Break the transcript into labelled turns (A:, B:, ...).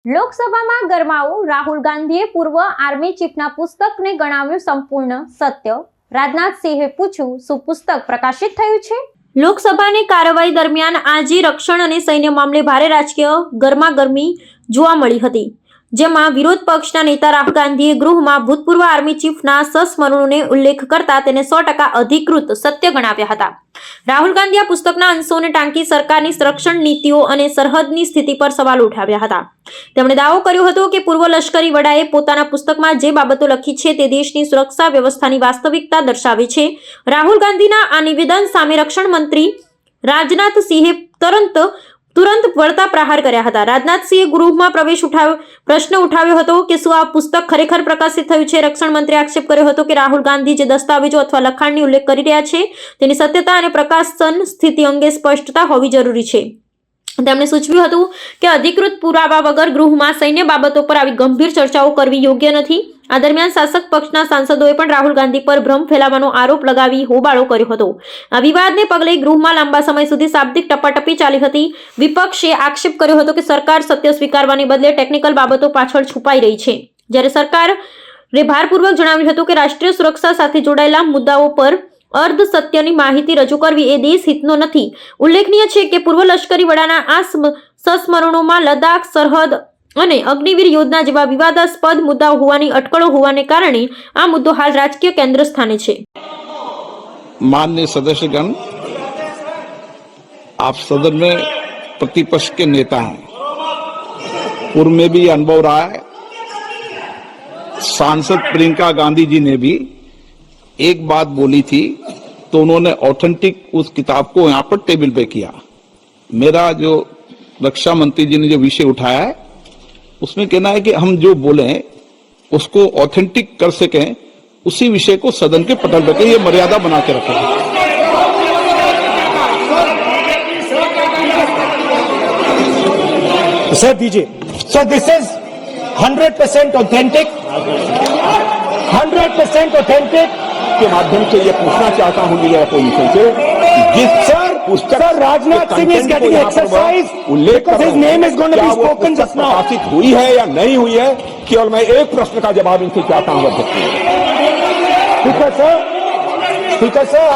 A: લોકસભામાં ગરમાવો રાહુલ ગાંધીએ પૂર્વ આર્મી ચીફના પુસ્તકને ગણાવ્યું સંપૂર્ણ સત્ય। રાજનાથ સિંહે પૂછ્યું, શું પુસ્તક પ્રકાશિત થયું છે? લોકસભાની કાર્યવાહી દરમિયાન આજે રક્ષણ અને સૈન્ય મામલે ભારે રાજકીય ગરમાગરમી જોવા મળી હતી, જેમાં વિરોધ પક્ષના નેતા રાહુલ ગાંધીએ ગૃહમાં ભૂતપૂર્વ આર્મી ચીફના સંસ્મરણોને ઉલ્લેખ કરતા તેને 100% અધિકૃત સત્ય ગણાવ્યા હતા। રાહુલ ગાંધીએ આ પુસ્તકના અંશોને ટાંકી સરકારની સંરક્ષણ નીતિઓ અને સરહદની સ્થિતિ પર સવાલ ઉઠાવ્યા હતા। તેમણે દાવો કર્યો હતો કે પૂર્વ લશ્કરી વડાએ પોતાના પુસ્તકમાં જે બાબતો લખી છે તે દેશની સુરક્ષા વ્યવસ્થાની વાસ્તવિકતા દર્શાવે છે। રાહુલ ગાંધીના આ નિવેદન સામે રક્ષણ મંત્રી રાજનાથ સિંહે તુરંત વળતા પ્રહાર કર્યા હતા। રાજનાથ સિંહે ગૃહમાં પ્રશ્ન ઉઠાવ્યો હતો કે શું આ પુસ્તક ખરેખર પ્રકાશિત થયું છે? રક્ષણ મંત્રીએ આક્ષેપ કર્યો હતો કે રાહુલ ગાંધી જે દસ્તાવેજો અથવા લખાણની ઉલ્લેખ કરી રહ્યા છે તેની સત્યતા અને પ્રકાશન સ્થિતિ અંગે સ્પષ્ટતા હોવી જરૂરી છે। તેમણે સૂચવ્યું હતું કે અધિકૃત પુરાવા વગર ગૃહમાં સૈન્ય બાબતો પર આવી ગંભીર ચર્ચાઓ કરવી યોગ્ય નથી। આ દરમિયાન શાસક પક્ષના સાંસદોએ પણ રાહુલ ગાંધી પર ભ્રમ ફેલાવવાનો આરોપ લગાવી હોબાળો કર્યો હતો। આ વિવાદને પગલે ગૃહમાં લાંબા સમય સુધી શાબ્દિક ટપાટપી ચાલી હતી। વિપક્ષે આક્ષેપ કર્યો હતો કે સરકાર સત્ય સ્વીકારવાને બદલે ટેકનિકલ બાબતો પાછળ છુપાઈ રહી છે, જ્યારે સરકારે ભારપૂર્વક જણાવ્યું હતું કે રાષ્ટ્રીય સુરક્ષા સાથે જોડાયેલા મુદ્દાઓ પર અર્ધ સત્યની માહિતી રજૂ કરવી એ દેશ હિતનો નથી। ઉલ્લેખનીય છે કે પૂર્વ લશ્કરી વડાના આ સંસ્મરણોમાં લદ્દાખ સરહદ અને અગ્નિવીર યોજના જેવા વિવાદાસ્પદ મુદ્દાઓ હોવાની અટકળો હોવાને કારણે આ મુદ્દો હાલ રાજકીય કેન્દ્ર સ્થાને છે।
B: माननीय सदस्यगण, आप सदन में प्रतिपक्ष के नेता हैं, पूर्व में भी अनुभव रहा है। सांसद प्रियंका गांधी जी ने भी एक बात बोली थी तो उन्होंने ऑथेंटिक उस किताब को यहाँ पर टेबल पे किया। मेरा जो रक्षा मंत्री जी ने जो विषय उठाया है उसमें कहना है कि हम जो बोले उसको ऑथेंटिक कर सकें, उसी विषय को सदन के पटल पे ये मर्यादा बना के रखें।
C: सर दीजिए। Sir this is 100% authentic, 100% authentic.
D: के माध्यम से ये पूछना चाहता हूं मीडिया अपोजिशन से, जिस
C: sir Rajnath Singh is getting exercise
D: उल्लेख
C: because his name is going to be spoken just now.
D: प्रकाशित हुई है या नहीं हुई है, केवल मैं एक प्रश्न का जवाब इनसे चाहता हूं।
C: Speaker sir,